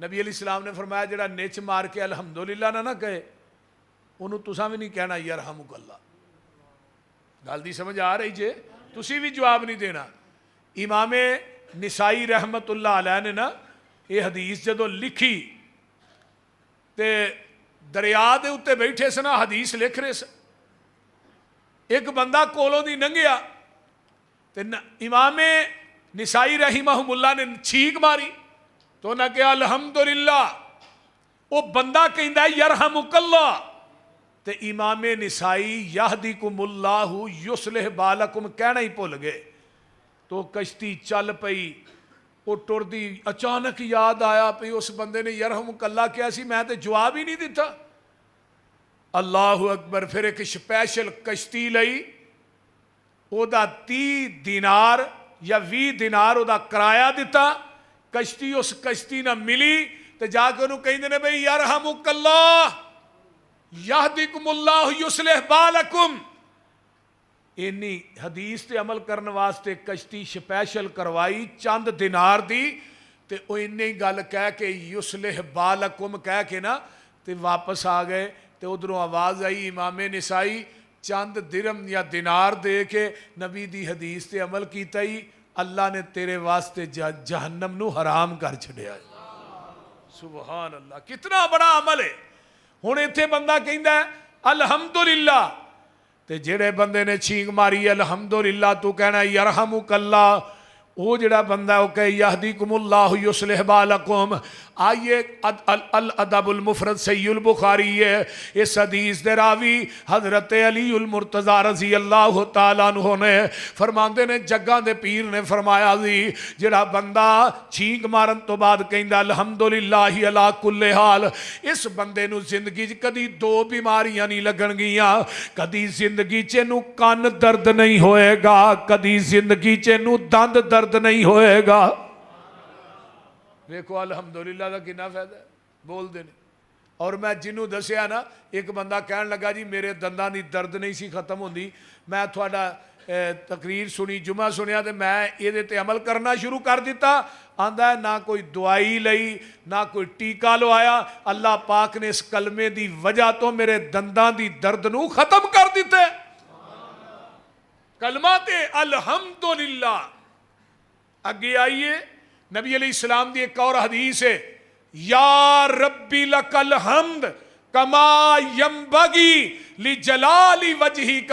نبی علیہ السلام نے فرمایا جڑا نچ مار کے الحمدللہ نہ کہے انہوں تساں بھی نہیں کہنا یرحمک اللہ. گل دی سمجھ آ رہی جے؟ تسی بھی جواب نہیں دینا. امام نسائی رحمت اللہ علیہ نے نا یہ حدیث جدو لکھی تے دریا دے اتے بیٹھے سنا حدیث لکھ رہے سن. ایک بندہ کولوں دی ننگیا تے امام نسائی رحمہم اللہ نے چھینک ماری تو انہاں کہا الحمدللہ. وہ بندہ کہندا ہے یرحمک اللہ تے امام نسائی یہدیکم اللہ یصلح بالکم کہنا ہی بھول گئے. تو کشتی چل پئی وہ ٹر دی. اچانک یاد آیا پئی اس بندے نے یرحمک اللہ کیا سی میں تے جواب ہی نہیں دیتا. اللہ اکبر. پھر ایک سپیشل کشتی لئی او دا 30 دینار یا 20 دینار او دا کرایہ دیتا. کشتی اس کشتی نہ ملی تے جا کے انہوں کہیں دینے بھئی یرحمک اللہ یہدیکم اللہ یصلح بالکم. اینی حدیث تے عمل کرنے واسطے کشتی سپیشل کروائی چند دینار دی تے او انہی گل کہہ کے یصلح بالکم کہہ کے نا تے واپس آ گئے. تے ادھروں آواز آئی امام نسائی چند درم یا دینار دے کے نبی دی حدیث تے عمل کیتا ہی اللہ نے تیرے واسطے جہنم نو حرام کر چھڑیا. سبحان اللہ. کتنا بڑا عمل ہے. ہن ایتھے بندہ کہندا ہے الحمدللہ تے جڑے بندے نے چھینک ماری الحمدللہ تو کہنا یرحمک اللہ. وہ جڑا بندہ وہ کہے یہدیکم اللہ یصلح بالکم. آئیے الادب المفرد صحیح البخاری ہے. اس حدیث دے راوی حضرت علی المرتضی رضی اللہ تعالیٰ عنہ نے فرماندے نے جگہ دے پیر نے فرمایا جی جڑا بندہ چھینک مارن تو بعد کہندا الحمدللہ علی کل حال اس بندے نو زندگی کدی 2 بیماریاں نہیں لگن گیاں. کدی زندگی چ نو کان درد نہیں ہوئے گا, کدی زندگی چ نو دند درد نہیں ہوئے گا. دیکھو الحمدللہ دا کنا فائدہ ہے بول دینے. اور میں جنہوں دسیا نا ایک بندہ کہن لگا جی میرے دنداں دی درد نہیں سی ختم ہوندی. میں تھوڑا تقریر سنی جمعہ سنیا تے میں یہ تے عمل کرنا شروع کر دیتا. آندا ہے نہ کوئی دوائی لئی نہ کوئی ٹیکہ لوایا. اللہ پاک نے اس کلمے دی وجہ تو میرے دنداں دی درد نو ختم کر دیتے. کلمہ تے الحمدللہ. اگے آئیے نبی علیہ السلام دی ایک اور حدیث ہے یا ربی لک الحمد کما ینبغی لجلال وجہک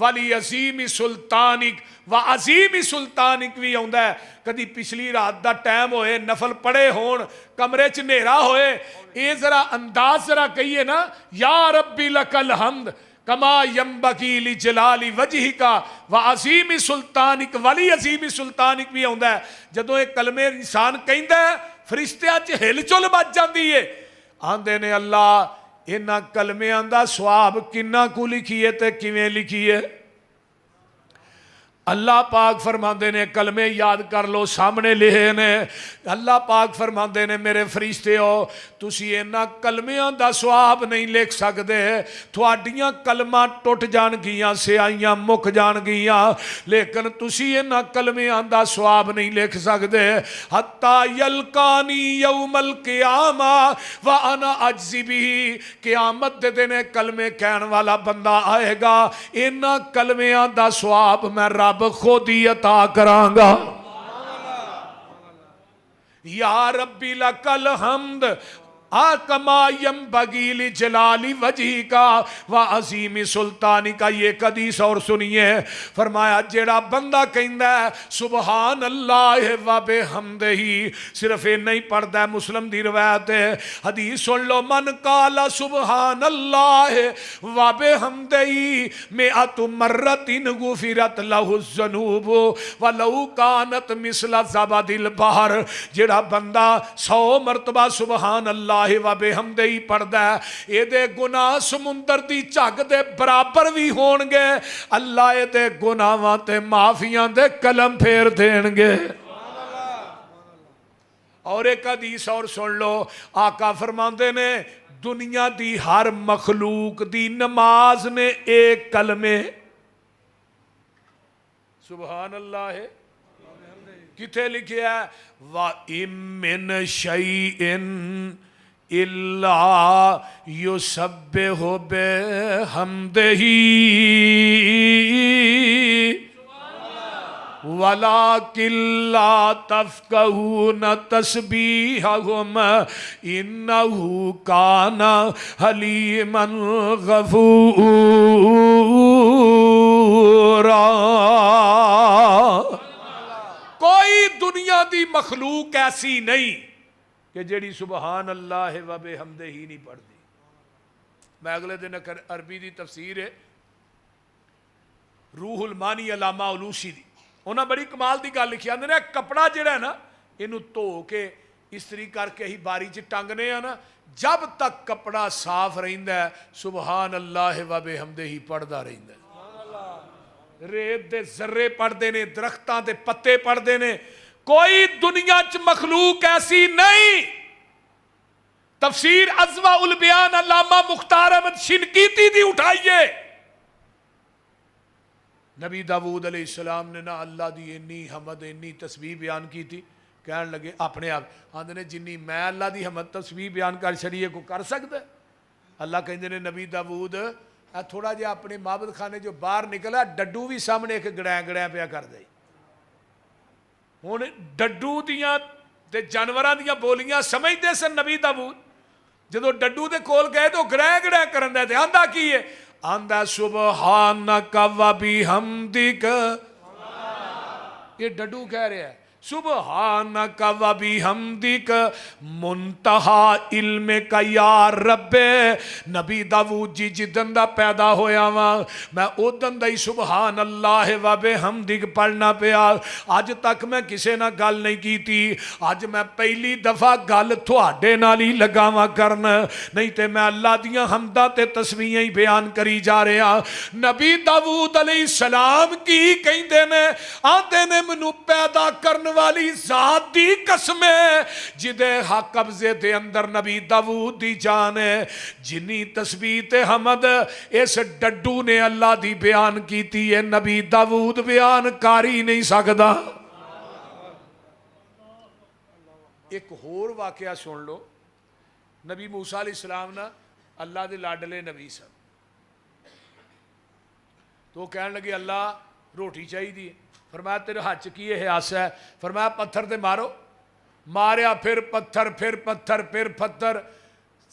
ولیعظیم سلطانک. و عظیم سلطانک بھی آندا ہے. کدی پچھلی رات دا ٹائم ہوئے نفل پڑے ہون کمرے چ نیرا ہوئے اے ذرا انداز ذرا کہیے نا یا ربی لک الحمد کما ینبغی لجلال وجہک وعظیم سلطانک ولیعظیم سلطانک بھی آندا ہے. جدوں ایک کلمے انسان کہندا ہے فرشتیاں چ ہل چل بچ جاندی ہے. آندے نے اللہ انہاں کلمیاں دا ثواب کنا کو لکھیے تے کیویں لکھیے. اللہ پاک فرماندے نے کلمے یاد کر لو سامنے لکھے نے. اللہ پاک فرماندے نے میرے فرشتے ہو تسی انہاں کلمیاں دا ثواب نہیں لکھ سکدے. تھوڑیاں کلمہ ٹوٹ جان گیاں سیائیاں مک جان گیاں لیکن تسی انہاں کلمیاں دا ثواب نہیں لکھ سکدے. حتی یلقانی یوم القیامہ وانا اجزی بھی. قیامت دے دن کلمے کہن والا بندہ آئے گا انہاں کلمیاں دا ثواب میں رب خود ہی عطا کرانگا. یا ربی لک الحمد کما ینبغی لجلال وجہک وعظیم سلطانک. یہ ایک حدیث اور سنیے فرمایا جیڑا بندہ کہندا ہے سبحان اللہ و بحمدہ صرف یہ نہیں پڑھدا ہے. مسلم دی روایت ہے حدیث سن لو من قال سبحان اللہ و بحمدہ مئۃ مرۃ غفرت لہ الذنوب ولو کانت مثل زبد البحر. جیڑا بندہ 100 مرتبہ سبحان اللہ و بحمدہ پڑھدا ہے اے دے گناہ سمندر دی جھگ دے برابر بھی ہون گے. اللہ اے دے گناہاں تے معافیاں دے کلم پھیر دین گے. اور ایک حدیث اور سن لو آقا فرماندے نے دنیا دی ہر مخلوق دی نماز نے ایک کلمے سبحان اللہ ہے کتنے لکھیا ہے وَإِن مِّن شَيْءٍ إِلَّا يُسَبِّحُ بِحَمْدِهِ وَلَٰكِن لَّا تَفْقَهُونَ تَسْبِيحَهُمْ إِنَّهُ كَانَ حَلِيمًا غَفُورًا۔ کوئی دنیا دی مخلوق ایسی نہیں کہ جیڑی سبحان اللہ و بحمدہ ہی نہیں پڑھ دی۔ میں اگلے دن عربی دی تفسیر ہے روح المانی علامہ علوسی دی، انہاں بڑی کمال دی گل لکھی، آندے نے کپڑا جڑا ہے نا اینو دھو کے استری کر کے ہی باری چ ٹنگنے ہیں نا، جب تک کپڑا صاف رہندا ہے سبحان اللہ و بحمدہ ہی پڑھدا رہندا ہے۔ ریت دے ذرے پڑھدے نے، درختاں دے پتے پڑھدے نے، کوئی دنیا چ مخلوق ایسی نہیں۔ تفسیر اضواء البیان علامہ مختار احمد شنقیطی دی اٹھائیے، نبی داؤد علیہ السلام نے نا اللہ دی انی حمد انی تسبیح بیان کی تھی، کہنے لگے اپنے آپ آندے نے جنی میں اللہ دی حمد تسبیح بیان کر چھڑیے کو کر سکتا ہے؟ اللہ کہندے نے نبی داؤد تھوڑا جہا اپنے معبد خانے جو باہر نکلا ڈڈو بھی سامنے ایک گڑیں گڑیں پیا کر دے۔ ہن ڈڈو دیاں تے جانوراں دیاں بولیاں سمجھدے سن نبی داؤد، جدو ڈڈو دے کول گئے تو گڑیں گڑیں کرن دے تے آندا کی ہے؟ آندا سبحانک و بحمدک، یہ ڈڈو کہہ رہا ہے سبحانک و بحمدک منتہا علم کا یا رب۔ نبی داؤد جی جدن دا پیدا ہویا ہاں میں ادن دا ہی سبحان اللہ و بحمدک پڑھنا پیا، اج تک میں کسے نہ گل نہیں کی تھی، اج میں پہلی دفعہ گل تھوڑے نال ہی لگاواں کرن، نہیں تے میں اللہ دیاں حمداں تے تسبیحاں ہی بیان کری جا رہا۔ نبی داؤد علیہ السلام کی کہندے نے آندے نے منو پیدا کرن والی ذات دی قسم ہے جدے حق قبضے دے اندر نبی داؤد دی جان ہے، جنی تسبیح تے حمد اس ڈڈو نے اللہ دی بیان کیتی ہے نبی داؤد بیان کاری نہیں سکدا۔ ایک اور واقعہ سن لو، نبی موسیٰ علیہ السلام نا اللہ دے لاڈلے نبی سن، تو کہنے لگے اللہ روٹی چاہیے دی، فرمایا تیرے ہاتھ کی یہ آسا ہے، فرمایا پتھر تے مارو، ماریا پھر پتھر پھر پتھر پھر پتھر،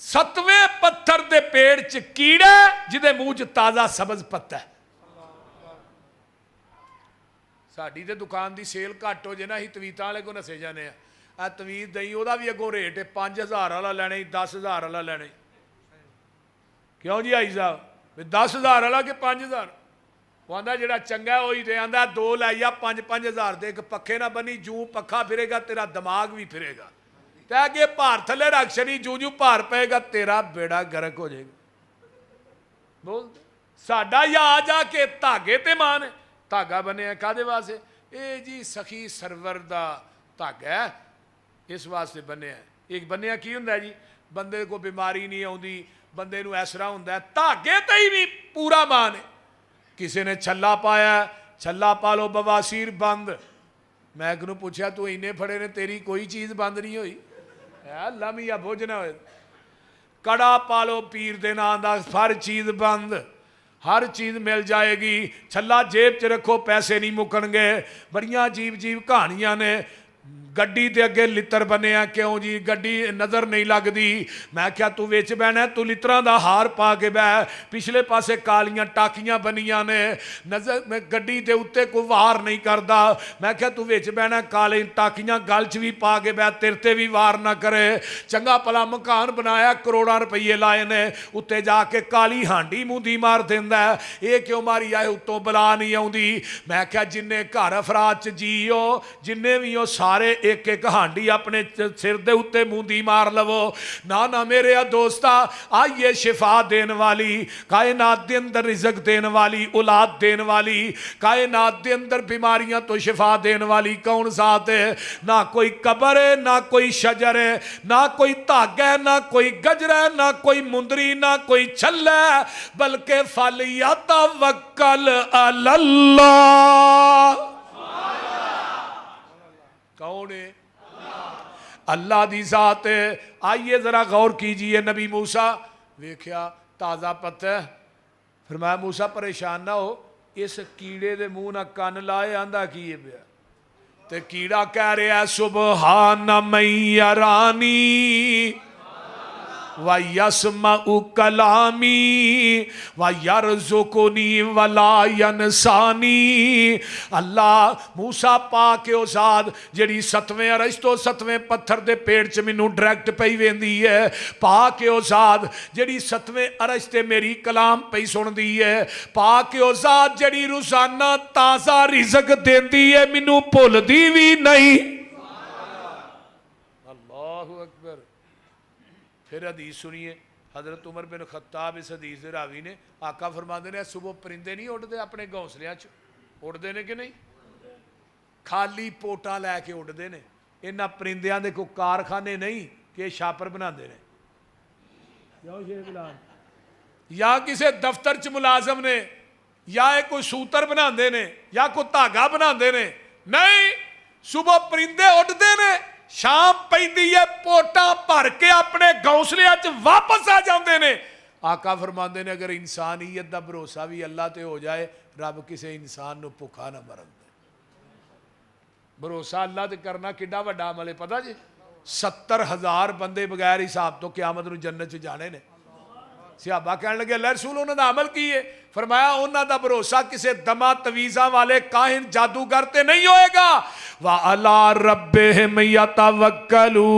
ستویں پتھر دے پیڑ چ کیڑے جدے منہ چ تازہ سبز پتہ ہے۔ ساڈی تے دکان دی سیل گھٹ ہو جائے نا ہی تویتاں والے کو نسے جانے ہیں، تویت دئی وہ بھی اگوں ریٹ ہے 5000 والا لینا 10,000 والا لینا، کیوں جی آئی صاحب 10,000 والا کہ 5,000؟ وہ آندا جڑا چنگا ہے وہی دے، آندا 2 لے یا 5,000 دے، ایک پکھے نہ بنی جوں پکھا پھرے گا تیرا دماغ بھی پھرے گا، تے اگے بھار تھلے رکھ چھڑی جوں جوں بھار پے گا تیرا بیڑا گرک ہو جائے گا۔ بول ساڈا یا آ جا کے دھاگے تے مان ہے، دھاگا بنیا کادے واسطے؟ اے جی سخی سرور دا دھاگا ہے اس واسطے بنیا ہے۔ ایک بنیا کی ہوندا ہے جی بندے کو بیماری نہیں آوندی، بندے نو ایسرا ہوندا ہے، دھاگے تے ہی بھی پورا مان ہے۔ کسی نے چھلا پایا، چھلا پالو بواسیر بند، میں ایک نو پوچھا تو انہیں پھڑے نے تیری کوئی چیز بند نہیں ہوئی؟ اللہ میاں بوجھنا ہوئے، کڑا پالو پیر دینا آندہ ہر چیز بند، ہر چیز مل جائے گی، چھلا جیب چ رکھو پیسے نہیں مکن گے۔ بڑیاں عجیب عجیب کہانیاں نے، گڈی دے اگے لتر بنے ہیں، کیوں جی گڈی نظر نہیں لگ دی، میں کیا تو ویچ بہنا ہے، تو لتران دا ہار پا کے بہ، پچھلے پاسے کالیاں ٹاکیاں بنیاں نے، نظر میں گڈی دے اتے کو وار نہیں کردا، میں کیا تو ویچ بہنا ہے، کالیں ٹاکیاں گالچ بھی پا کے بہ، تیرتے بھی وار نہ کرے، چنگا پلا مکان بنایا کروڑاں روپیے لائے نے، اتے جا کے کالی ہانڈی موندی مار دیندہ ہے، اے کیوں ماری آئے اتوں بلا نہیں آؤندی، میں کیا جننے گھر افراد چ جیو جننے بھی ہو سارے ایک ایک ہانڈی اپنے سر دے اتے موندی مار لو، نہ میرے دوستا آئیے شفا دین والی، کائنات دے اندر رزق دین والی، اولاد دین والی، کائنات دے اندر بیماریاں تو شفا دین والی کون ذات ہے؟ نہ کوئی قبر ہے، نہ کوئی شجر ہے، نہ کوئی دھاگا ہے، نہ کوئی گجر ہے، نہ کوئی مندری، نہ کوئی چھل ہے، بلکہ فَلْيَتَوَکَّلْ عَلَى اللَّهِ۔ کون ہے؟ اللہ دی ذات ہے۔ آئیے ذرا غور کیجئے، نبی موسیٰ ویکھیا تازہ پتہ، فرمایا موسیٰ پریشان نہ ہو، اس کیڑے دے منہ نہ کان لائے، آندہ کیے پیا تے کیڑا کہہ رہا ہے سبحان من یرانی وَيَسْمَعُ كَلَامِي وَيَرْزُقُنِي وَلَا يَنْسَانِي۔ اللہ موسیٰ پاک او ذات جڑی ستویں عرش تو ستویں پتھر دے پیڑ چ مینوں ڈائریکٹ پئی ویندی ہے، پاک او ذات جڑی ستویں عرش تے میری کلام پئی سندی ہے، پاک او ذات جڑی روزانہ تازہ رزق دیندی ہے، مینوں بھلدی وی نہیں۔ اللہ اکبر۔ پھر حدیث سنیے، حضرت عمر بن خطاب اس حدیث دے راوی نے، آقا فرماندے نے صبح پرندے نہیں اڑدے اپنے گھونسلیاں چ، اڑدے نے کہ نہیں؟ خالی پوٹاں لے کے اڑدے نے۔ انہاں پرندیاں دے کوئی کارخانے نہیں کہ شاپر بناندے نے، یا کسے دفتر چ ملازم نے، یا کوئی سوتر بناندے نے، یا کوئی دھاگا بناندے نے، نہیں، صبح پرندے اڑدے نے، شام پیندی ہے پوٹاں بھر کے اپنے گھونسلیاں چ واپس آ جاندے نے۔ آقا فرماندے نے اگر انسانیت دا بھروسہ بھی اللہ تے ہو جائے، رب کسے انسان نو بھکھا نہ مرن دے۔ بھروسہ اللہ تے کرنا کڈا وڈا عمل ہے پتہ جی؟ 70,000 بندے بغیر حساب تو قیامت نو جنت چ جانے نے۔ صحابہ کہنے لگے اللہ رسول انہوں نے عمل کی ہے، فرمایا انہوں دا بھروسہ کسے دما تویزہ والے کاہن جادوگر تے نہیں ہوئے گا۔ وَعَلَىٰ رَبِّهِمْ يَتَوَكَّلُونَ،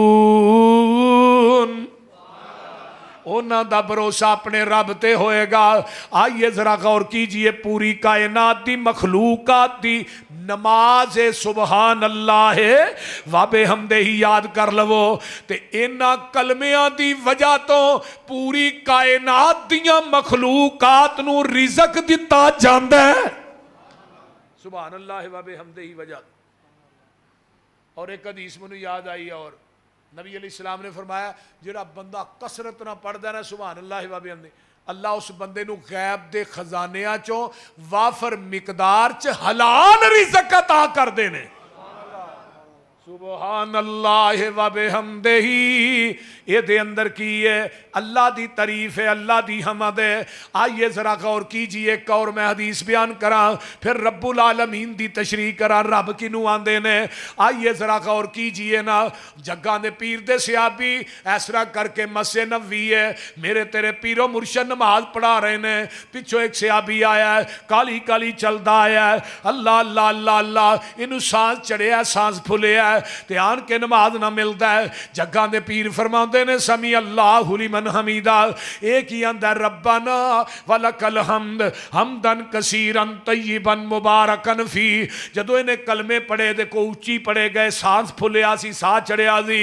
انہوں دا بھروسہ اپنے رب تے ہوئے گا۔ آئیے ذرا غور کیجئے، پوری کائنات دی مخلوقات دی نماز سبحان اللہ وَبِحَمْدِهِ ہی یاد کر لو تے انہاں کلمیاں دی وجہ تو پوری کائنات دیاں مخلوقات نو رزق دیتا جاندہ ہے۔ سبحان اللہ وَبِحَمْدِهِ ہی وجہ۔ اور ایک حدیث منو یاد آئی، اور نبی علیہ السلام نے فرمایا جڑا بندہ کثرت نہ پڑھدا نا سبحان اللہ و بحمدہ، اللہ اس بندے نو غیب دے خزانیاں چوں وافر مقدار چ حلال رزق عطا کر دینے۔ سبحان اللہ و بحمدہ، یہ دے اندر کی ہے اللہ دی تعریف ہے، اللہ دی حمد ہے۔ آئیے ذرا غور کیجئے، ایک اور میں حدیث بیان کراں، پھر رب العالمین دی تشریح کراں، رب کنوں آندے نے۔ آئیے ذرا غور کیجئے نا، جگہ دے پیر دے صحابی اس طرح کر کے مسجد نبوی ہے، میرے تیرے پیرو مرشد نماز پڑھا رہے نے، پچھو ایک صحابی آیا ہے، کالی کالی چلدا آیا ہے، اللہ اللہ اللہ اللہ، انہوں سانس چڑھے ہے، سانس پھلے ہے، تے آن کے نماز نہ ملتا ہے۔ جگہ دے پیر فرماندے نے سمی اللہ لمن حمیدہ، ایک ہی اندر ربنا ولک الحمد حمدن کثیرن طیبن مبارکن فی۔ جدو انہیں کلمے پڑھے دے کو اچھی پڑھے گئے، سانس پھلیا سی، سا چڑھیا سی،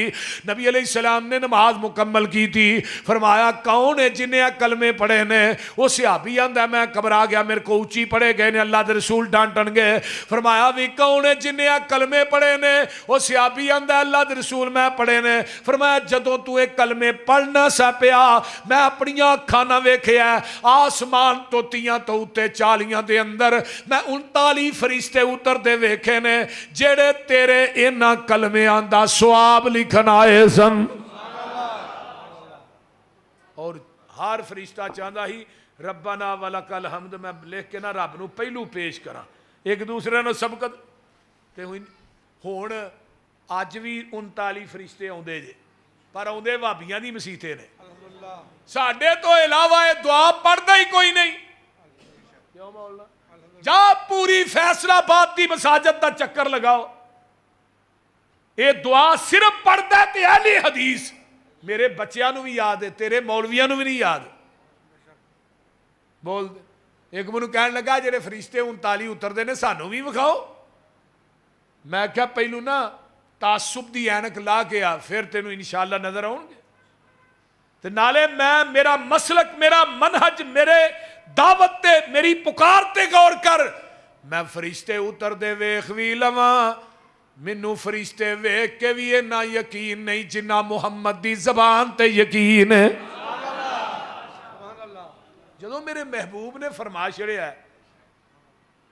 نبی علیہ السلام نے نماز مکمل کی تھی، فرمایا کون ہے جنہیں کلمے پڑھے نے؟ وہ صحابی اندر میں گھبرا گیا، میرے کو اچھی پڑھے گئے نے، اللہ دے رسول ڈانٹن گے۔ فرمایا بھی کون ہے جنہیں کلمے پڑھے نے؟ وہ صحابی اندر اللہ دے رسول میں پڑھے نے۔ فرمایا جدوں تو ایک کلمے پڑھنا سا پیا، میں اپنی آنکھاں نہ ویکھیا آسمان تو تیاں تو اتے چالیاں دے اندر میں 39 فرشتے اتر دے ویکھے نے جڑے تیرے انہاں کلمیاں دا ثواب لکھن آئے سن۔ اور ہر فرشتہ چاہتا ہی ربنا ولک الحمد میں لکھ کے نہ رب نو پہلو پیش کرا، ایک دوسرے نو سبقت تے ہون اج بھی 39 فرشتے آندے جے، پر آندے وہابیاں دی مسیتیں نے، ساڈے تو علاوہ دعا پڑھدا ہی کوئی نہیں۔ کیوں مولا؟ جا پوری فیصلہ آباد دی مساجد دا چکر لگاؤ، یہ دعا صرف پڑھدا تے اہل حدیث، میرے بچیاں نو بھی یاد ہے، تیرے مولویاں نو بھی نہیں یاد۔ بول دے، ایک منو کہنے لگا جڑے فرشتے 39 اتردے نے سانو بھی وکھاؤ۔ میں کہا پہلو نا تعصب دی اینک لا کے آ، پھر تینوں انشاءاللہ نظر آؤں گے۔ تو نالے میں میرا مسلک، میرا منہج، میرے دعوت تے میری پکار تے غور کر، میں فرشتے اتر دے ویخ وی لواں، منو فرشتے ویخ کے بھی نہ یقین نہیں جنہ محمد دی زبان تے یقین ہے۔ جدو میرے محبوب نے فرما چھڑیا ہے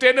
3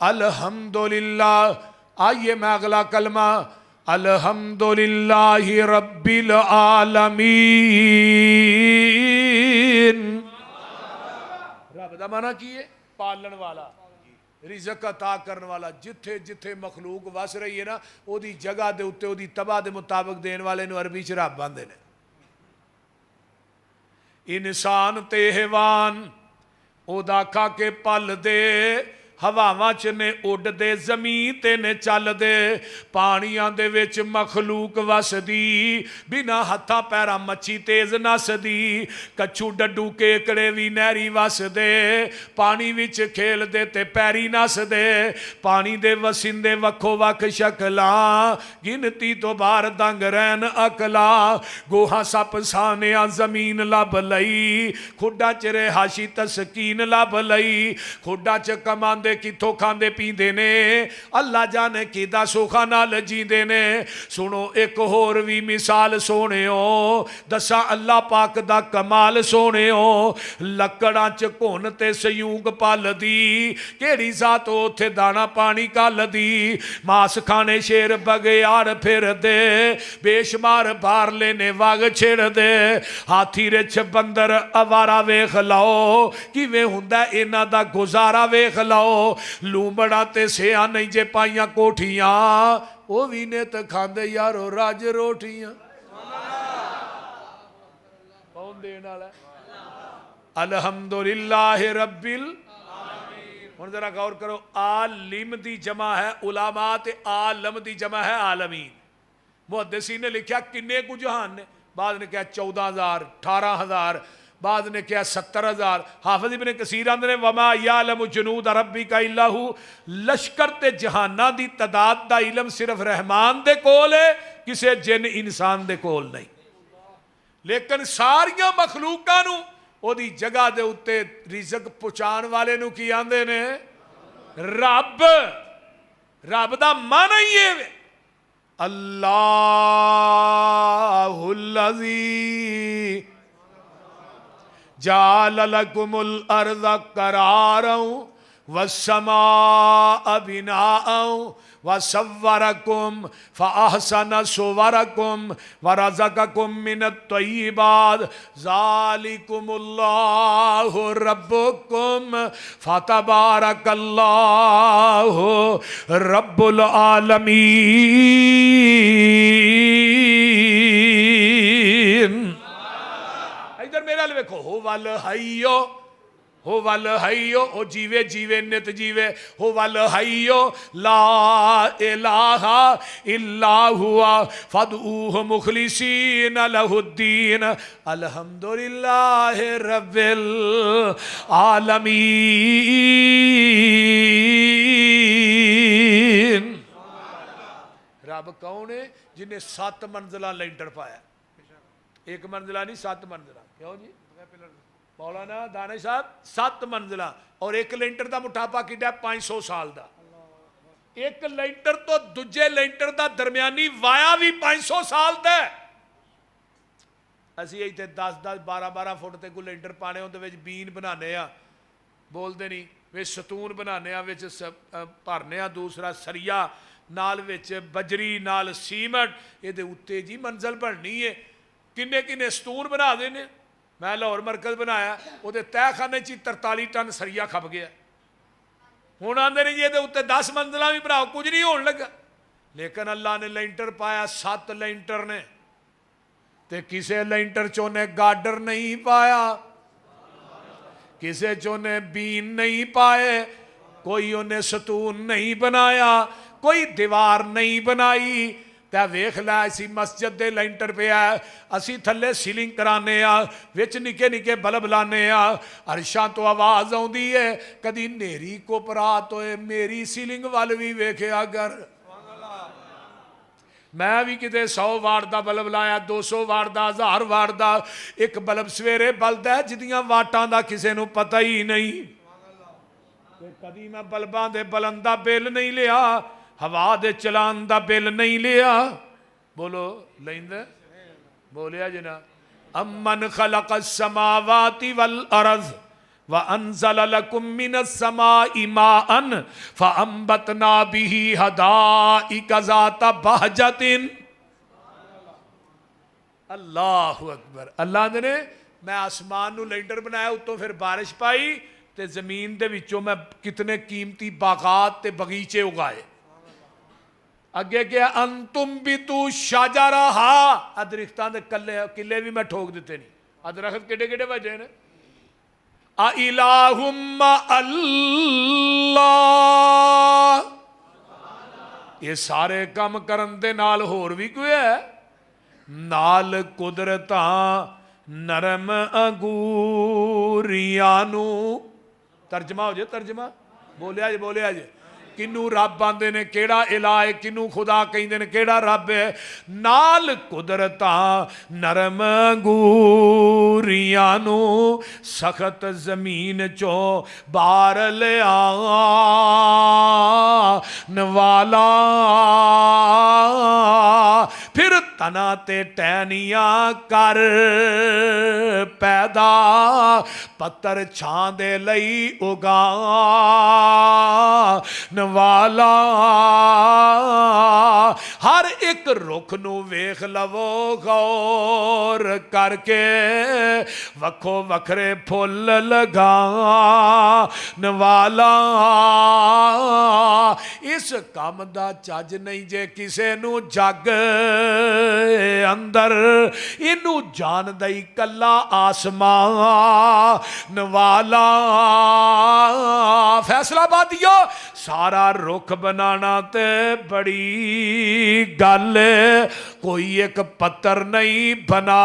الحمدللہ. آئیے میں اگلا کلمہ الحمدللہ رب العالمین. رب دا معنی کی ہے پالن والا، رزق عطا کرن والا. جتھے جتھے مخلوق وس رہی ہے نا او دی جگہ دے اتے او دی تباہ دے مطابق دین والے نو عربی چ رب آندے نے. انسان تے حیوان او دا کھا کے پل دے، ہواواں چ نے اڈ دے، زمین تے نے چل دے، پانیاں دے وچ مخلوق وس دی، بنا ہتھاں پیراں مچھی تیز نس دی، کچھو ڈڈو کیکڑے وی نہری وس دے، پانی وچ کھیل دے تے پیری نس دے، پانی دے وسندے وکھو وکھ شکلاں، گنتی تو بار دنگ رہن اکلاں، گوہاں سپ سانیاں زمین لب لئی، کھڈا چ رہاشی تسکین لب لئی، کھڈا چ کماندے کتھوں کھاندے پیندے نے، اللہ جانے کی دا سوکھا نال جیندے نے. سنو ایک ہور وی مثال سونےو، دسا اللہ پاک دا کمال سونےو. لکڑاں چ کون تے سیونگ پال دی، کیڑی ذات اوتھے دانا پانی کال دی، ماس کھانے شیر بگیار پھر دے، بے شمار بار لینے واگ چھڑ دے، ہاتھی رچ بندر اوارا ویکھ لاؤ، کیویں ہوندا انہاں دا گزارا ویکھ لاؤ. لومبڑا تے سیاں نہیں جے پائیاں کوٹھیاں، او وی نے تے کھاندے یارو راج روٹیاں. کون دین والا ہے؟ الحمدللہ رب العالمین. ہن ذرا غور کرو، عالم دی جمع ہے علماء تے عالم دی جمع ہے عالمین. محدثین نے لکھیا کنے کو جہان نے، بعد نے کہا 14,000 18,000، بعد نے کہا 70,000. حافظ ابن کثیر آندے نے وما یعلم جنود ربک الا ہو، لشکر تے جہاناں دی تعداد دا علم صرف رحمان دے کول ہے، کسے جن انسان دے کول نہیں. لیکن ساریاں مخلوقاں نو او دی جگہ دے اتے رزق پہنچان والے نو کی آندے نے رب. رب دا معنی ہی ہے اللہ الذی جعل لکم الارض قرارا والسماء بناء وصورکم فاحسن صورکم ورزقکم من الطیبات ذالکم اللہ ربکم فتبارک اللہ رب العالمین. ادھر میرا لکھو ہو والحیو، ہو والحیو، او جیوے جیوے نت جیوے، ہو والحیو لا الہ الا ہوا فادعوہ مخلصین لہ الدین الحمدللہ رب العالمین. رب کون ہے؟ جنہیں 7 منزلہ لینٹر پایا، ایک منزلہ نہیں 7 منزلہ. کیوں جی مولانا دانش صاحب 7 منزلہ، اور ایک لینٹر دا مٹھاپا کی ہے 500 سال دا. ایک لینٹر تو دجے لینٹر دا درمیانی وایا بھی 500 سال دا ہے. اسی ایتے 10-12 فٹ تے کو لینٹر پانے ہوں تو ویچ بین بنانے ہاں، بول دے نہیں ویچ ستون بنانے ہاں، ویچ پارنے ہاں، دوسرا سریہ نال ویچ بجری نال سیمٹ، یہ دے اتے جی منزل بڑھنی ہے. کنے کنے ستون بنا دینے. میں لاہور مرکز بنایا، وہ دے تہ خانے چی 43 ٹن سریہ کھپ گیا. ہون آندے نے یہ دے اتے 10 منزلہ بھی بناؤ، کچھ نہیں ہون لگا. لیکن اللہ نے لینٹر پایا 7 لینٹر نے، تے کسے لینٹر چونے گارڈر نہیں پایا، کسے چونے بین نہیں پائے، کوئی انہیں ستون نہیں بنایا، کوئی دیوار نہیں بنائی. تے ویکھ لے اسی مسجد دے لینٹر پہ آئے، اسی تھلے سیلنگ کرانے آ، وچ نکے نکے بلب لانے آ، عرشاں تو آواز آؤں دی ہے کدی نیری کو پرات ہوئے میری سیلنگ والوی ویکھے اگر. میں بھی کتے 100 واٹ دا بلب لایا، 200 واٹ دا، 1000 واٹ دا. ایک بلب سویرے بلدا ہے جدیاں واٹاں دا کسے نو پتہ ہی نہیں. کدی میں بلباں دے بلندہ بل نہیں لیا، ہوا دے چلان دا بل نہیں لیا. بولو لیندے بولیا جنا. امن خلق السماوات والارض وَأَنزَلَ لَكُم مِّنَ السَّمَاءِ مَاءً فَأَنبَتْنَا بِهِ حَدَائِقَ ذَاتَ بَہْجَةٍ. اللہ اکبر. اللہ نے میں آسمان نو لینڈر بنایا, اتوں پھر بارش پائی تے زمین دے وچوں میں کتنے قیمتی باغات تے بغیچے اگائے. اگے کیا انتم بتو شجرہا, درختاں دے کلے بھی میں ٹھوک دیتے نہیں. درخت کیڑے کیڑے وجہ نے. اِلَٰهُمَّ اللہ, یہ سارے کام کرن دے نال ہور بھی کوئی ہے. نال قدرتاں نرم انگوریانو. ترجمہ ہو جائے, ترجمہ بولیا جی, بولیا جی. کنو رب آندے نے, کیڑا الہ ہے, کنو خدا کہندے نے, کیڑا رب ہے. نال قدرتاں نرم انگوریانو سخت زمین چوں بار لیا نوالا. پھر تنا تے ٹہنیاں کر پیدا, پتر چھان دے لئی اگا نوالا. ہر ایک رخ نو ویخ لو غور کر کے, وکھو وکھرے پھول لگا نوالا. اس کام دا چج نہیں جے کسے نو جگ اندر, اینو جان دئی کلا آسمان والا. فیصلہ بادیو سارا رخ بنانا تے بڑی گل, کوئی ایک پتر نہیں بنا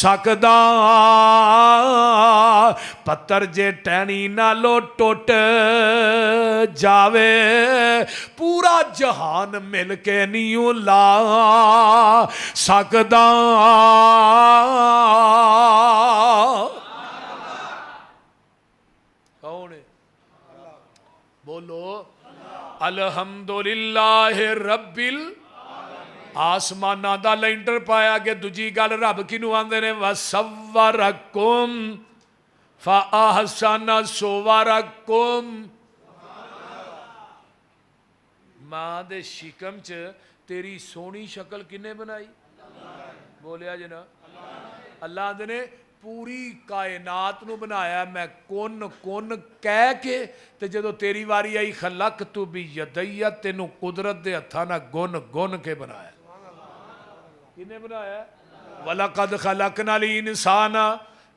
سکدا. پتر جے ٹہنی نالو ٹوٹ جاوے, پورا جہان مل کے نیوں لا سکدا. کون ہے؟ بولو الحمدللہ رب آسمانہ دا لینڈر پایا گیا. دجی گل رب کنو آندے نے, وَصَوَّرَكُمْ فَأَحْسَنَ صُوَرَكُمْ. ماں دے شکم چ تیری سونی شکل کنے بنائی؟ بولیا جنا. اللہ آندے نے پوری کائنات نو بنایا میں کون کون کہہ کے, تے جدو تیری واری آئی خلقت بیدیہ, تینو قدرت دے ہتھاں نہ گن گن کے بنایا. کنے بنایا؟ وَلَقَدْ خَلَقْنَا الْإِنسَانَ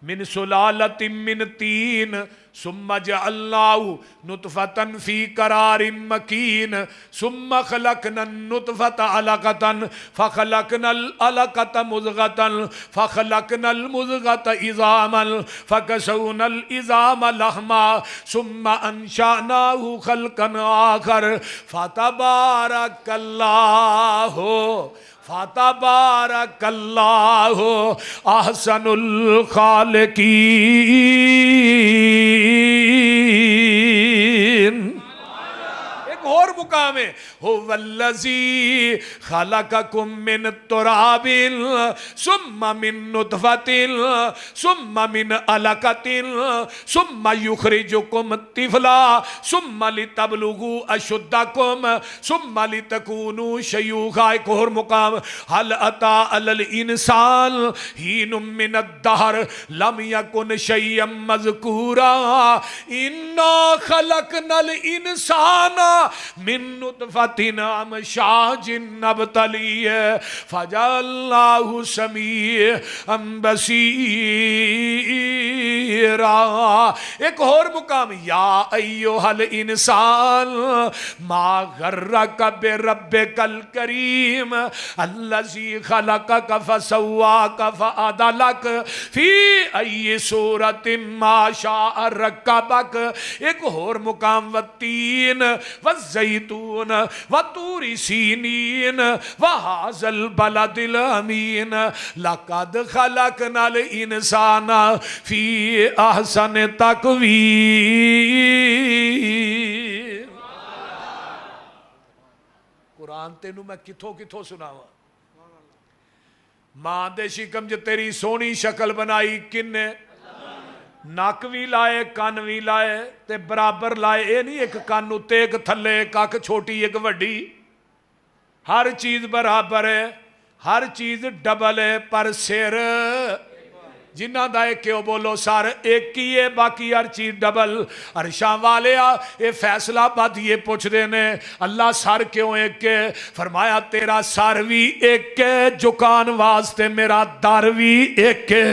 من سلالت من تین ثم جعلناه نطفة في قرار مكين ثم خلقنا النطفة علقة فخلقنا العلقة مضغة فخلقنا المضغة عظاما فكسونا العظام لحما ثم أنشأناه خلقا آخر فتبارك الله فَتَبَارَكَ اللَّهُ أَحْسَنُ الْخَالِقِينَ. ایک اور مقام ہے, هُوَ الَّذِي خَلَقَكُم مِّن تُرَابٍ ثُمَّ مِن نُطْفَةٍ ثُمَّ مِنْ عَلَقَةٍ ثُمَّ يُخْرِجُكُمْ طِفْلًا ثُمَّ لِتَبْلُغُوا أَشُدَّكُمْ ثُمَّ لِتَكُونُوا شَيُوخًا. ایک اور مقام, هَلْ أَتَىٰ عَلَى الْإِنسَانِ حِينٌ مِّنَ الدَّهْرِ لَمْ يَكُنْ شَيْئًا مَّذْكُورًا إِنَّا خَلَقْنَا الْإِنسَانَ من نطفة أمشاج نبتليه فجعلناه سميعا بصيرا. ایک اور مقام, یا ایھا الانسان ما غرک بربک الکریم الذی خلقک فسواک فعدلک فی ای صورت ما شاء رکبک. ایک اور مقام, والتین والزیتون وطور سینین وہذا البلد الامین لقد خلقنا الانسان فی احسن تقویم. قرآن تینوں میں کتھوں کتھوں سناواں. ماں دے شکم جو تیری سونی شکل بنائی کن نے؟ نک بھی لائے کن بھی لائے تے برابر لائے، یہ نہیں ایک کن اتے ایک تھلے، ایک اک چھوٹی ایک وڈی، ہر چیز برابر ہے، ہر چیز ڈبل ہے، پر سر جنہ دا ایک کیوں بولو سر ایک ہی ہے، باقی ہر چیز ڈبل۔ عرشاں والے یہ فیصلہ بات یہ پوچھ دینے اللہ سر کیوں ایک ہے؟ فرمایا تیرا سر بھی ایک ہے، جکان واسطے میرا در بھی ایک ہے۔